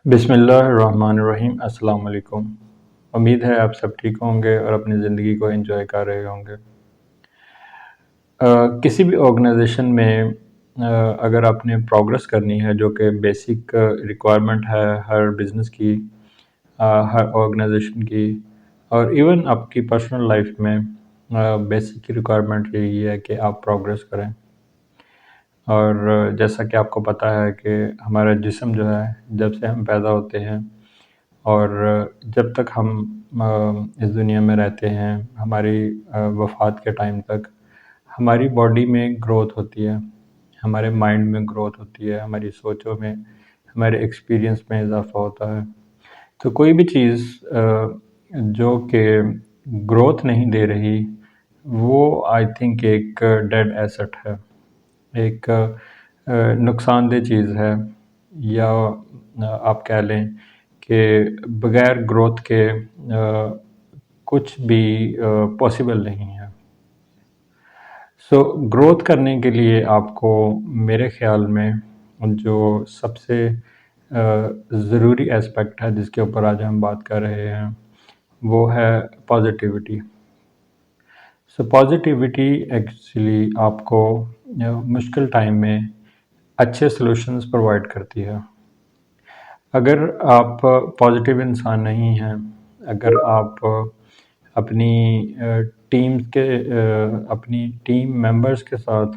بسم اللہ الرحمن الرحیم۔ السلام علیکم۔ امید ہے آپ سب ٹھیک ہوں گے اور اپنی زندگی کو انجوائے کر رہے ہوں گے۔ کسی بھی آرگنائزیشن میں اگر آپ نے پروگرس کرنی ہے، جو کہ بیسک ریکوائرمنٹ ہے ہر بزنس کی، ہر آرگنائزیشن کی، اور ایون آپ کی پرسنل لائف میں بیسک ریکوائرمنٹ یہی ہے کہ آپ پروگرس کریں۔ اور جیسا کہ آپ کو پتہ ہے کہ ہمارا جسم جو ہے، جب سے ہم پیدا ہوتے ہیں اور جب تک ہم اس دنیا میں رہتے ہیں، ہماری وفات کے ٹائم تک ہماری باڈی میں گروتھ ہوتی ہے، ہمارے مائنڈ میں گروتھ ہوتی ہے، ہماری سوچوں میں، ہمارے ایکسپیرینس میں اضافہ ہوتا ہے۔ تو کوئی بھی چیز جو کہ گروتھ نہیں دے رہی، وہ آئی تھنک ایک ڈیڈ ایسٹ ہے، ایک نقصان دہ چیز ہے، یا آپ کہہ لیں کہ بغیر گروتھ کے کچھ بھی پاسبل نہیں ہے۔ گروتھ کرنے کے لیے آپ کو میرے خیال میں جو سب سے ضروری اسپیکٹ ہے جس کے اوپر آج ہم بات کر رہے ہیں، وہ ہے پازیٹیوٹی۔ پازیٹیوٹی ایکچولی آپ کو مشکل ٹائم میں اچھے سلوشنز پرووائڈ کرتی ہے۔ اگر آپ پازیٹیو انسان نہیں ہیں، اگر آپ اپنی ٹیم ممبرز کے ساتھ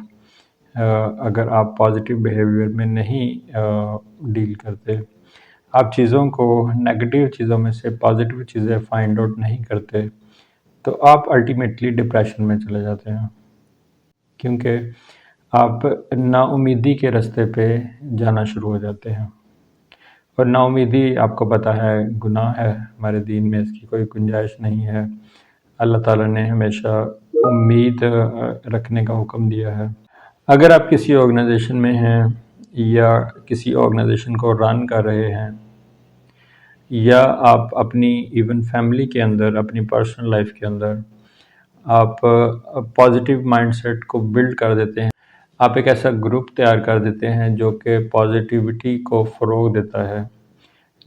اگر آپ پازیٹیو بیہیویئر میں نہیں ڈیل کرتے، آپ چیزوں کو نیگیٹو چیزوں میں سے پازیٹیو چیزیں فائنڈ آؤٹ نہیں کرتے، تو آپ الٹیمیٹلی ڈپریشن میں چلے جاتے ہیں، کیونکہ آپ نا امیدی کے راستے پہ جانا شروع ہو جاتے ہیں۔ اور نا امیدی آپ کو پتہ ہے گناہ ہے، ہمارے دین میں اس کی کوئی گنجائش نہیں ہے۔ اللہ تعالیٰ نے ہمیشہ امید رکھنے کا حکم دیا ہے۔ اگر آپ کسی آرگنائزیشن میں ہیں یا کسی آرگنائزیشن کو رن کر رہے ہیں، یا آپ اپنی ایون فیملی کے اندر، اپنی پرسنل لائف کے اندر آپ پازیٹیو مائنڈ سیٹ کو بلڈ کر دیتے ہیں، آپ ایک ایسا گروپ تیار کر دیتے ہیں جو کہ پازیٹیوٹی کو فروغ دیتا ہے،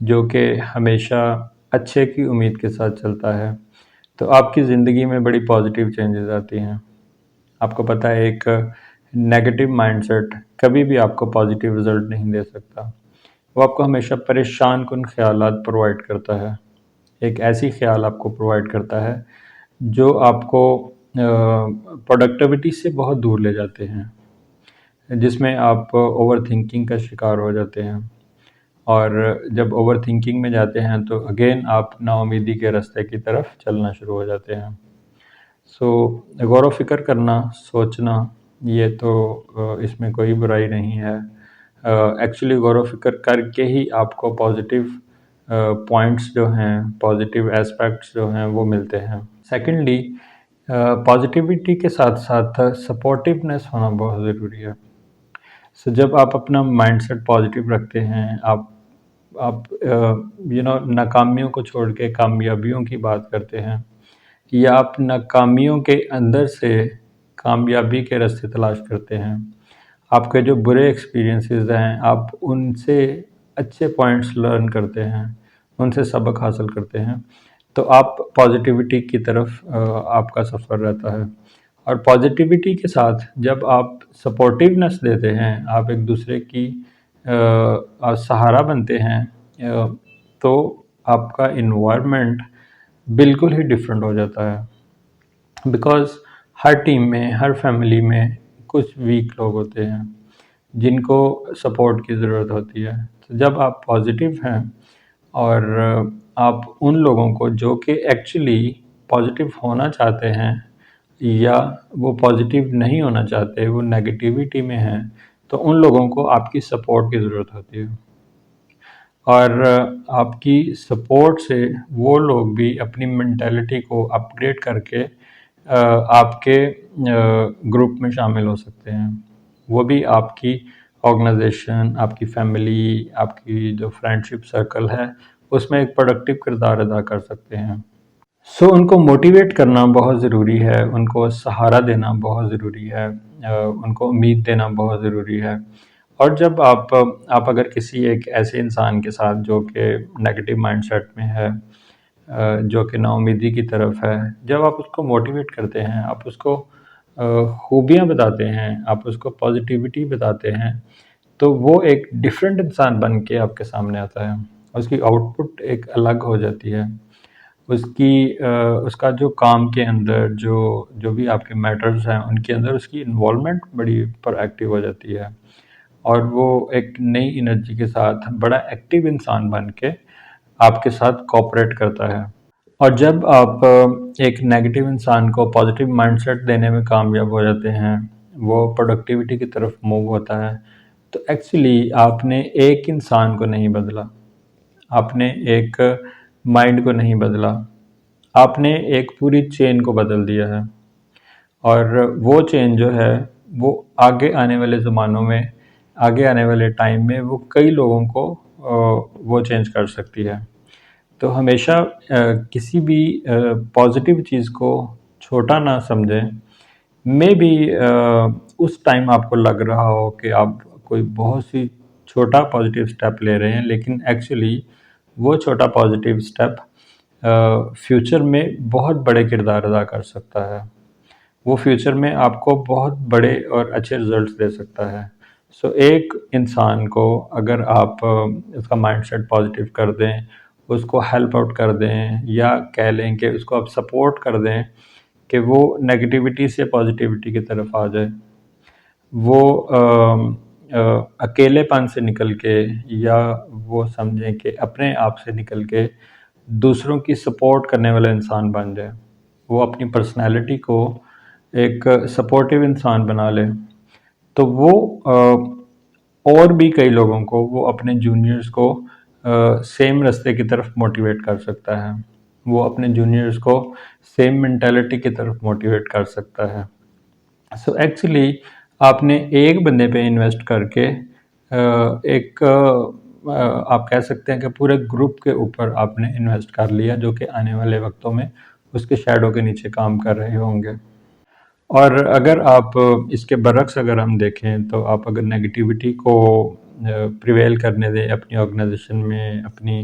جو کہ ہمیشہ اچھے کی امید کے ساتھ چلتا ہے، تو آپ کی زندگی میں بڑی پازیٹیو چینجز آتی ہیں۔ آپ کو پتہ ہے ایک نیگیٹو مائنڈ سیٹ کبھی بھی آپ کو پازیٹیو رزلٹ نہیں دے سکتا، وہ آپ کو ہمیشہ پریشان کن خیالات پرووائڈ کرتا ہے، ایک ایسی خیال آپ کو پرووائڈ کرتا ہے جو آپ کو پروڈکٹیوٹی سے بہت دور لے جاتے ہیں، جس میں آپ اوور تھنکنگ کا شکار ہو جاتے ہیں، اور جب اوور تھنکنگ میں جاتے ہیں تو اگین آپ نا امیدی کے راستے کی طرف چلنا شروع ہو جاتے ہیں۔ غور و فکر کرنا، سوچنا، یہ تو اس میں کوئی برائی نہیں ہے۔ ایکچولی غور و فکر کر کے ہی آپ کو پازیٹیو پوائنٹس جو ہیں، پازیٹیو اسپیکٹس جو ہیں وہ ملتے ہیں۔ سیکنڈلی، پازیٹیوٹی کے ساتھ ساتھ سپورٹیونیس ہونا بہت ضروری ہے۔ جب آپ اپنا مائنڈ سیٹ پازیٹیو رکھتے ہیں، آپ ناکامیوں کو چھوڑ کے کامیابیوں کی بات کرتے ہیں، یا آپ ناکامیوں کے اندر سے کامیابی کے راستے تلاش کرتے ہیں، آپ کے جو برے ایکسپیرینسز ہیں آپ ان سے اچھے پوائنٹس لرن کرتے ہیں، ان سے سبق حاصل کرتے ہیں، تو آپ پازیٹیوٹی کی طرف آپ کا سفر رہتا ہے۔ اور پازیٹیوٹی کے ساتھ جب آپ سپورٹیونیس دیتے ہیں، آپ ایک دوسرے کی سہارا بنتے ہیں، تو آپ کا انوائرمنٹ بالکل ہی ڈیفرنٹ ہو جاتا ہے، بیکاز ہر ٹیم میں، ہر فیملی میں کچھ ویک لوگ ہوتے ہیں جن کو سپورٹ کی ضرورت ہوتی ہے۔ تو جب آپ پازیٹیو ہیں اور آپ ان لوگوں کو جو کہ ایکچولی پازیٹیو ہونا چاہتے ہیں یا وہ پازیٹیو نہیں ہونا چاہتے، وہ نیگیٹیوٹی میں ہیں، تو ان لوگوں کو آپ کی سپورٹ کی ضرورت ہوتی ہے، اور آپ کی سپورٹ سے وہ لوگ بھی اپنی مینٹیلٹی کو اپ گریڈ کر کے آپ کے گروپ میں شامل ہو سکتے ہیں، وہ بھی آپ کی آرگنائزیشن، آپ کی فیملی، آپ کی جو فرینڈشپ سرکل ہے اس میں ایک پروڈکٹیو کردار ادا کر سکتے ہیں۔ ان کو موٹیویٹ کرنا بہت ضروری ہے، ان کو سہارا دینا بہت ضروری ہے، ان کو امید دینا بہت ضروری ہے، اور جب آپ اگر کسی ایک ایسے انسان کے ساتھ جو کہ نیگیٹو مائنڈ سیٹ میں ہے، جو کہ نا امیدی کی طرف ہے، جب آپ اس کو موٹیویٹ کرتے ہیں، آپ اس کو خوبیاں بتاتے ہیں، آپ اس کو پازیٹیوٹی بتاتے ہیں، تو وہ ایک ڈیفرنٹ انسان بن کے آپ کے سامنے آتا ہے، اس کی آؤٹ پٹ ایک الگ ہو جاتی ہے، اس کا جو کام کے اندر جو بھی آپ کے میٹرز ہیں ان کے اندر اس کی انوالومنٹ بڑی پر ایکٹیو ہو جاتی ہے، اور وہ ایک نئی انرجی کے ساتھ بڑا ایکٹیو انسان بن کے آپ کے ساتھ کوآپریٹ کرتا ہے۔ اور جب آپ ایک نیگیٹو انسان کو پازیٹیو مائنڈ سیٹ دینے میں کامیاب ہو جاتے ہیں، وہ پروڈکٹیوٹی کی طرف موو ہوتا ہے، تو ایکچولی آپ نے ایک انسان کو نہیں بدلا، آپ نے ایک مائنڈ کو نہیں بدلا، آپ نے ایک پوری چین کو بدل دیا ہے، اور وہ چین جو ہے وہ آگے آنے والے زمانوں میں، آگے آنے والے ٹائم میں وہ کئی لوگوں کو وہ چینج کر سکتی ہے۔ تو ہمیشہ کسی بھی پازیٹیو چیز کو چھوٹا نہ سمجھیں، مے بی اس ٹائم آپ کو لگ رہا ہو کہ آپ کوئی بہت سی چھوٹا پازیٹیو سٹیپ لے رہے ہیں، لیکن ایکچولی وہ چھوٹا پازیٹیو سٹیپ فیوچر میں بہت بڑے کردار ادا کر سکتا ہے، وہ فیوچر میں آپ کو بہت بڑے اور اچھے رزلٹس دے سکتا ہے۔ سو ایک انسان کو اگر آپ اس کا مائنڈ سیٹ پازیٹیو کر دیں، اس کو ہیلپ آؤٹ کر دیں، یا کہہ لیں کہ اس کو آپ سپورٹ کر دیں کہ وہ نیگیٹیوٹی سے پازیٹیوٹی کی طرف آ جائے، وہ اکیلے پن سے نکل کے، یا وہ سمجھیں کہ اپنے آپ سے نکل کے دوسروں کی سپورٹ کرنے والا انسان بن جائے، وہ اپنی پرسنالٹی کو ایک سپورٹیو انسان بنا لے، تو وہ اور بھی کئی لوگوں کو، وہ اپنے جونیئرز کو سیم رستے کی طرف موٹیویٹ کر سکتا ہے، وہ اپنے جونیئرز کو سیم مینٹیلٹی کی طرف موٹیویٹ کر سکتا ہے۔ سو ایکچولی آپ نے ایک بندے پہ انویسٹ کر کے ایک آپ کہہ سکتے ہیں کہ پورے گروپ کے اوپر آپ نے انویسٹ کر لیا، جو کہ آنے والے وقتوں میں اس کے شیڈو کے نیچے کام کر رہے ہوں گے۔ اور اگر آپ اس کے برعکس اگر ہم دیکھیں، تو آپ اگر نیگیٹیوٹی کو پریویل کرنے دیں اپنی آرگنائزیشن میں، اپنی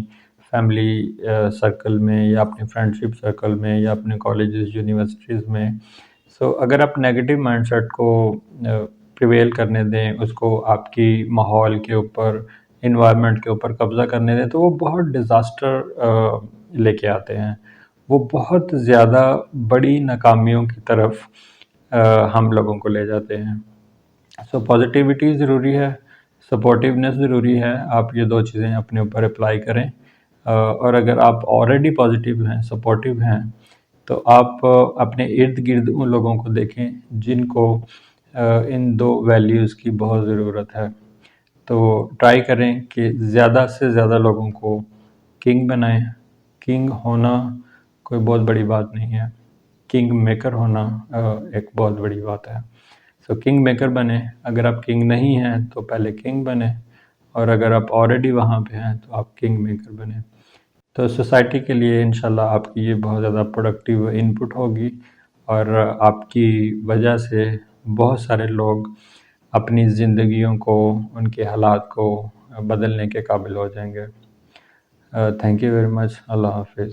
فیملی سرکل میں، یا اپنی فرینڈشپ سرکل میں، یا اپنے کالجز یونیورسٹیز میں، سو اگر آپ نیگیٹو مائنڈ سیٹ کو پریویل کرنے دیں، اس کو آپ کی ماحول کے اوپر، انوائرمنٹ کے اوپر قبضہ کرنے دیں، تو وہ بہت ڈیزاسٹر لے کے آتے ہیں، وہ بہت زیادہ بڑی ناکامیوں کی طرف ہم لوگوں کو لے جاتے ہیں۔ سو پازیٹیوٹی ضروری ہے، سپورٹیونیس ضروری ہے، آپ یہ دو چیزیں اپنے اوپر اپلائی کریں، اور اگر آپ آلریڈی پازیٹیو ہیں، سپورٹیو ہیں، تو آپ اپنے ارد گرد ان لوگوں کو دیکھیں جن کو ان دو ویلیوز کی بہت ضرورت ہے، تو ٹرائی کریں کہ زیادہ سے زیادہ لوگوں کو کنگ بنائیں۔ کنگ ہونا کوئی بہت بڑی بات نہیں ہے، کنگ میکر ہونا ایک بہت بڑی بات ہے۔ سو کنگ میکر بنیں، اگر آپ کنگ نہیں ہیں تو پہلے کنگ بنیں، اور اگر آپ آلریڈی وہاں پہ ہیں تو آپ کنگ میکر بنیں۔ تو سوسائٹی کے لیے انشاءاللہ آپ کی یہ بہت زیادہ پروڈکٹیو انپٹ ہوگی، اور آپ کی وجہ سے بہت سارے لوگ اپنی زندگیوں کو، ان کے حالات کو بدلنے کے قابل ہو جائیں گے۔ Thank you very much. اللہ حافظ۔